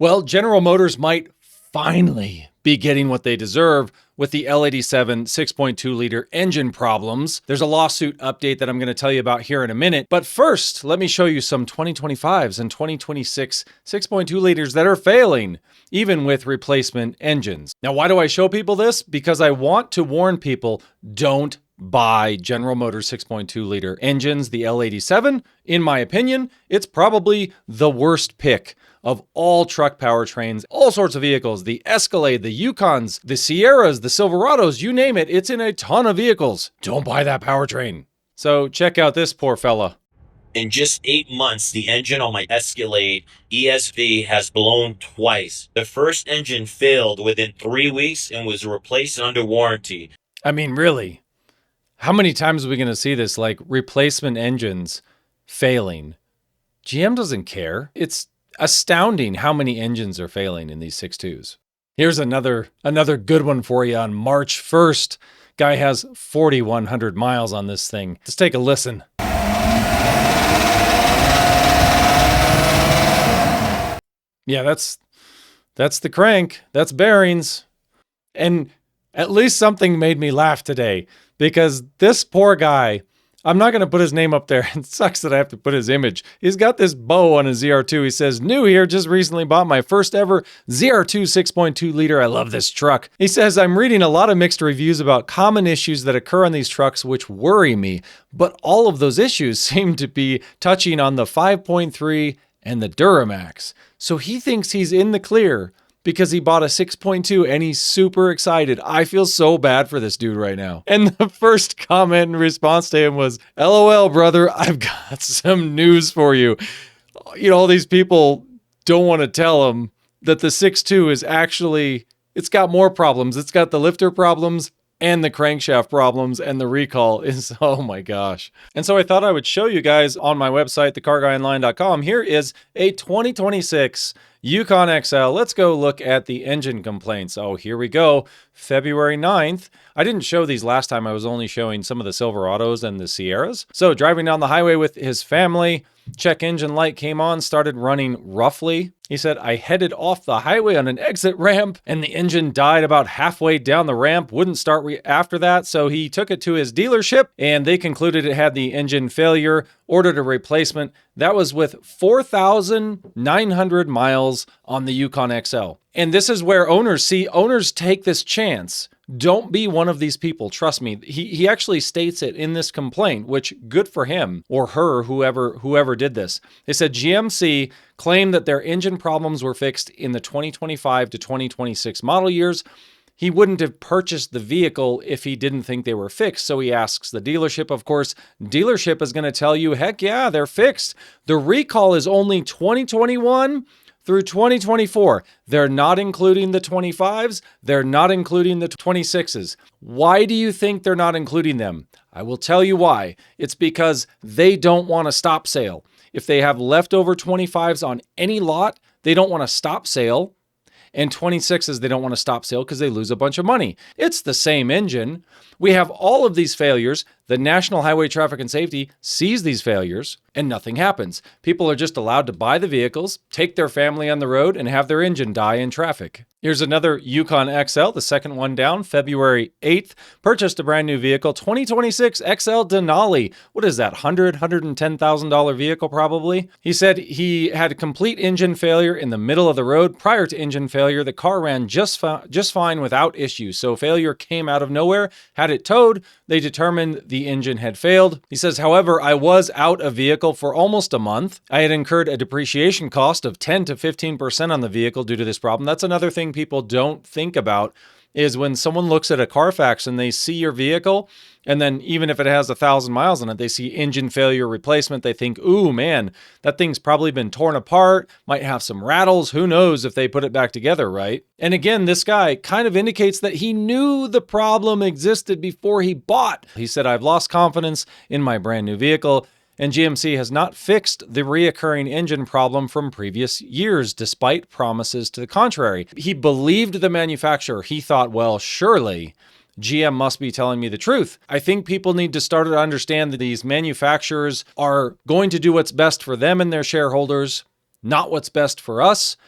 Well, General Motors might finally be getting what they deserve with the L87 6.2 liter engine problems. There's a lawsuit update that I'm going to tell you about here in a minute. But first, let me show you some 2025s and 2026 6.2 liters that are failing, even with replacement engines. Now, why do I show people this? Because I want to warn people, don't buy General Motors 6.2 liter engines. The L87, in my opinion, it's probably the worst pick of all truck powertrains, all sorts of vehicles, the Escalade, the Yukons, the Sierras, the Silverados, you name it, it's in a ton of vehicles. Don't buy that powertrain. So check out this poor fella. In just 8 months, the engine on my Escalade ESV has blown twice. The first engine failed within 3 weeks and was replaced under warranty. I mean, really? How many times are we going to see this, like replacement engines failing? GM doesn't care. It's astounding how many engines are failing in these 6.2s. Here's another good one for you on March 1st. Guy has 4,100 miles on this thing. Let's take a listen. Yeah, that's the crank. That's bearings. And at least something made me laugh today, because this poor guy, I'm not going to put his name up there. It sucks that I have to put his image. He's got this bow on his ZR2. He says, new here, just recently bought my first ever ZR2 6.2 liter. I love this truck. He says, I'm reading a lot of mixed reviews about common issues that occur on these trucks, which worry me. But all of those issues seem to be touching on the 5.3 and the Duramax. So he thinks he's in the clear because he bought a 6.2 and he's super excited. I feel so bad for this dude right now. And the first comment in response to him was, LOL, brother, I've got some news for you. You know, all these people don't want to tell him that the 6.2 is actually, it's got more problems. It's got the lifter problems and the crankshaft problems, and the recall is, oh my gosh. And so I thought I would show you guys on my website, thecarguyonline.com. Here is a 2026 Yukon XL. Let's go look at the engine complaints. Oh, here we go. February 9th. I didn't show these last time. I was only showing some of the Silverados and the Sierras. So driving down the highway with his family, check engine light came on, started running roughly. He said, I headed off the highway on an exit ramp and the engine died about halfway down the ramp, wouldn't start after that. So he took it to his dealership and they concluded it had the engine failure, ordered a replacement. That was with 4,900 miles on the Yukon XL. And this is where owners take this chance. Don't be one of these people. Trust me. He actually states it in this complaint, which good for him or her, whoever did this. They said GMC claimed that their engine problems were fixed in the 2025 to 2026 model years. He wouldn't have purchased the vehicle if he didn't think they were fixed. So he asks the dealership, of course. Dealership is going to tell you, heck yeah, they're fixed. The recall is only 2021 through 2024. They're not including the 25s. They're not including the 26s. Why do you think they're not including them? I will tell you why. It's because they don't want to stop sale. If they have leftover 25s on any lot, they don't want to stop sale. And 26s, they don't want to stop sale because they lose a bunch of money. It's the same engine. We have all of these failures. The National Highway Traffic and Safety sees these failures and nothing happens. People are just allowed to buy the vehicles, take their family on the road, and have their engine die in traffic. Here's another Yukon XL, the second one down, February 8th. Purchased a brand new vehicle, 2026 XL Denali. What is that, $110,000 vehicle probably? He said he had a complete engine failure in the middle of the road. Prior to engine failure, the car ran just fine without issues. So failure came out of nowhere. Had it towed, they determined the engine had failed. He says, however, I was out of vehicle for almost a month. I had incurred a depreciation cost of 10 to 15% on the vehicle due to this problem. That's another thing people don't think about, is when someone looks at a Carfax and they see your vehicle, and then even if it has 1,000 miles on it, they see engine failure replacement. They think, ooh, man, that thing's probably been torn apart, might have some rattles. Who knows if they put it back together, right? And again, this guy kind of indicates that he knew the problem existed before he bought. He said, I've lost confidence in my brand new vehicle. And GMC has not fixed the reoccurring engine problem from previous years, despite promises to the contrary. He believed the manufacturer. He thought, well, surely GM must be telling me the truth. I think people need to start to understand that these manufacturers are going to do what's best for them and their shareholders, not what's best for us.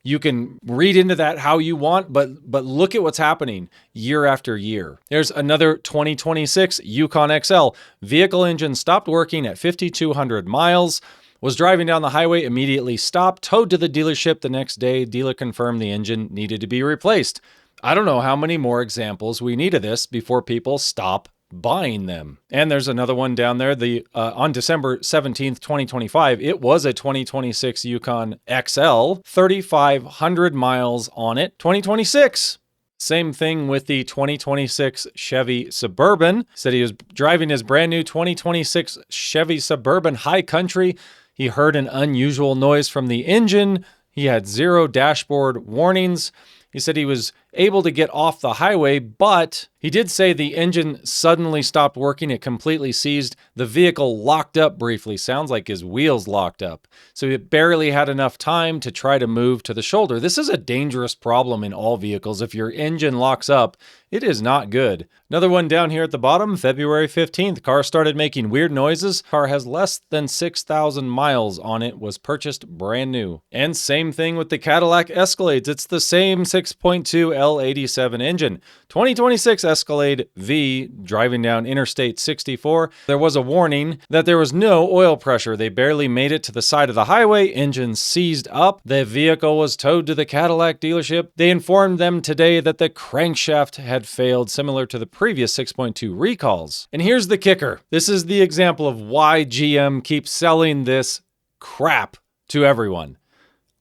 You can read into that how you want, but look at what's happening year after year. There's another 2026 Yukon XL. Vehicle engine stopped working at 5,200 miles. Was driving down the highway, immediately stopped, towed to the dealership the next day. Dealer confirmed the engine needed to be replaced. I don't know how many more examples we need of this before people stop buying them. And there's another one down there. On December 17th, 2025, it was a 2026 Yukon XL, 3,500 miles on it, 2026. Same thing with the 2026 Chevy Suburban. Said he was driving his brand new 2026 Chevy Suburban High Country. He heard an unusual noise from the engine. He had 0 dashboard warnings. He said he was able to get off the highway, but he did say the engine suddenly stopped working. It completely seized. The vehicle locked up briefly. Sounds like his wheels locked up. So he barely had enough time to try to move to the shoulder. This is a dangerous problem in all vehicles. If your engine locks up, it is not good. Another one down here at the bottom, February 15th. Car started making weird noises. Car has less than 6,000 miles on it. Was purchased brand new. And same thing with the Cadillac Escalades. It's the same 6.2 L87 engine. 2026 Escalade V driving down Interstate 64. There was a warning that there was no oil pressure. They barely made it to the side of the highway. Engine seized up. The vehicle was towed to the Cadillac dealership. They informed them today that the crankshaft had failed, similar to the previous 6.2 recalls. And here's the kicker. This is the example of why GM keeps selling this crap to everyone.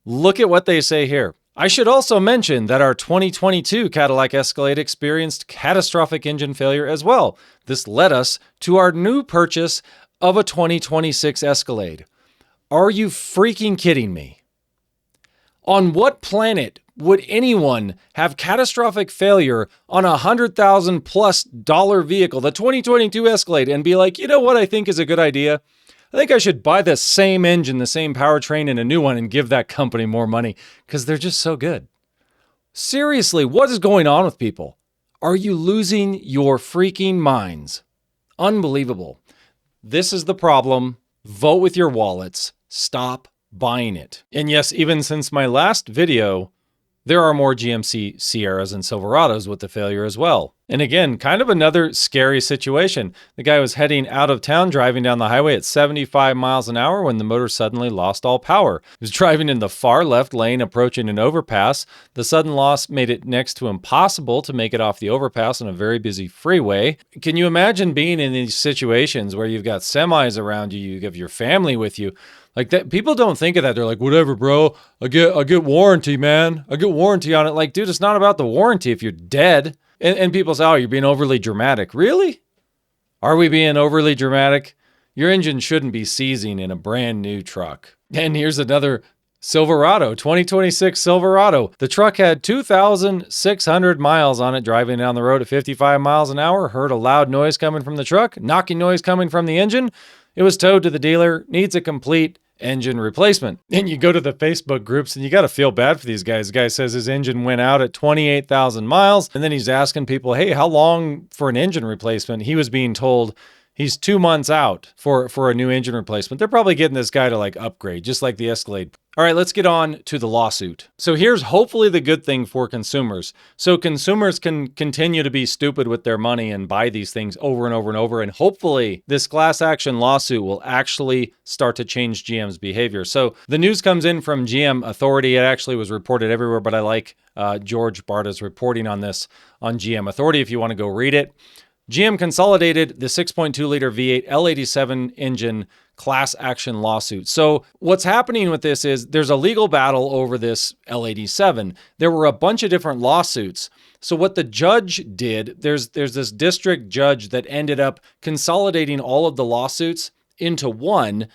Look at what they say here. I should also mention that our 2022 Cadillac Escalade experienced catastrophic engine failure as well. This led us to our new purchase of a 2026 Escalade. Are you freaking kidding me? On what planet would anyone have catastrophic failure on a $100,000+ vehicle, the 2022 Escalade, and be like, you know what I think is a good idea? I think I should buy the same engine, the same powertrain, and a new one and give that company more money because they're just so good. Seriously, what is going on with people? Are you losing your freaking minds? Unbelievable. This is the problem. Vote with your wallets. Stop buying it. And yes, even since my last video, there are more GMC Sierras and Silverados with the failure as well. And again, kind of another scary situation. The guy was heading out of town, driving down the highway at 75 miles an hour when the motor suddenly lost all power. He was driving in the far left lane, approaching an overpass. The sudden loss made it next to impossible to make it off the overpass on a very busy freeway. Can you imagine being in these situations where you've got semis around you, you have your family with you? Like that, people don't think of that. They're like, whatever, bro. I get warranty, man. I get warranty on it. Like, dude, it's not about the warranty if you're dead. And people say, oh, you're being overly dramatic. Really? Are we being overly dramatic? Your engine shouldn't be seizing in a brand new truck. And here's another Silverado, 2026 Silverado. The truck had 2,600 miles on it, driving down the road at 55 miles an hour. Heard a loud noise coming from the truck, knocking noise coming from the engine. It was towed to the dealer, needs a complete engine replacement. And you go to the Facebook groups and you got to feel bad for these guys. The guy says his engine went out at 28,000 miles. And then he's asking people, hey, how long for an engine replacement? He was being told he's 2 months out for a new engine replacement. They're probably getting this guy to like upgrade, just like the Escalade. All right, let's get on to the lawsuit. So here's hopefully the good thing for consumers. So consumers can continue to be stupid with their money and buy these things over and over and over. And hopefully this class action lawsuit will actually start to change GM's behavior. So the news comes in from GM Authority. It actually was reported everywhere, but I like George Barta's reporting on this on GM Authority if you want to go read it. GM consolidated the 6.2-liter V8 L87 engine class action lawsuit. So what's happening with this is there's a legal battle over this L87. There were a bunch of different lawsuits. So what the judge did, there's this district judge that ended up consolidating all of the lawsuits into one.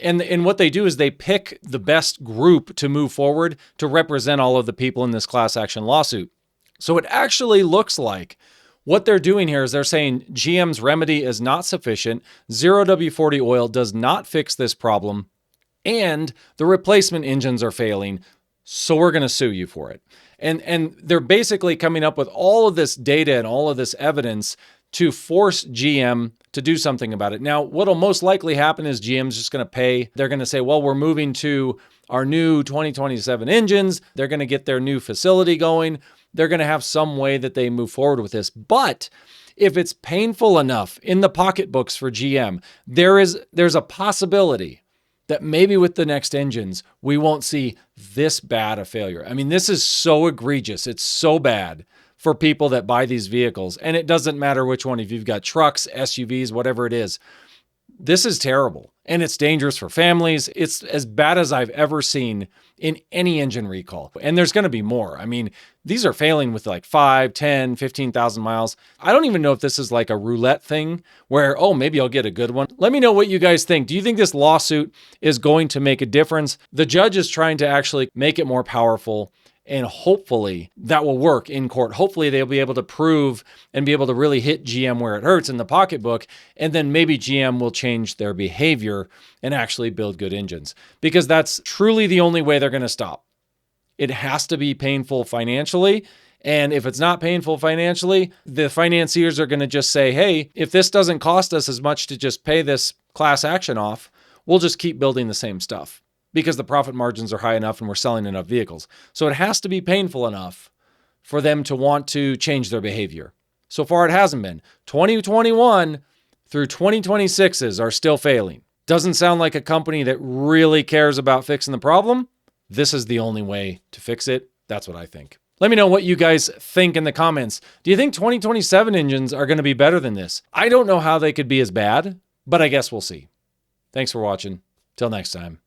And what they do is they pick the best group to move forward to represent all of the people in this class action lawsuit. So it actually looks like what they're doing here is they're saying GM's remedy is not sufficient, 0W40 oil does not fix this problem, and the replacement engines are failing, so we're going to sue you for it. And they're basically coming up with all of this data and all of this evidence to force GM to do something about it. Now, what'll most likely happen is GM's just going to pay. They're going to say, well, we're moving to our new 2027 engines. They're going to get their new facility going. They're going to have some way that they move forward with this. But if it's painful enough in the pocketbooks for GM, there's a possibility that maybe with the next engines, we won't see this bad a failure. I mean, this is so egregious. It's so bad for people that buy these vehicles. And it doesn't matter which one, if you've got trucks, SUVs, whatever it is. This is terrible. And it's dangerous for families. It's as bad as I've ever seen in any engine recall. And there's going to be more. I mean, these are failing with like 5, 10, 15,000 miles. I don't even know if this is like a roulette thing where, oh, maybe I'll get a good one. Let me know what you guys think. Do you think this lawsuit is going to make a difference? The judge is trying to actually make it more powerful. And hopefully that will work in court. Hopefully they'll be able to prove and be able to really hit GM where it hurts in the pocketbook. And then maybe GM will change their behavior and actually build good engines, because that's truly the only way they're going to stop. It has to be painful financially. And if it's not painful financially, the financiers are going to just say, hey, if this doesn't cost us as much to just pay this class action off, we'll just keep building the same stuff, because the profit margins are high enough and we're selling enough vehicles. So it has to be painful enough for them to want to change their behavior. So far, it hasn't been. 2021 through 2026s are still failing. Doesn't sound like a company that really cares about fixing the problem. This is the only way to fix it. That's what I think. Let me know what you guys think in the comments. Do you think 2027 engines are going to be better than this? I don't know how they could be as bad, but I guess we'll see. Thanks for watching. Till next time.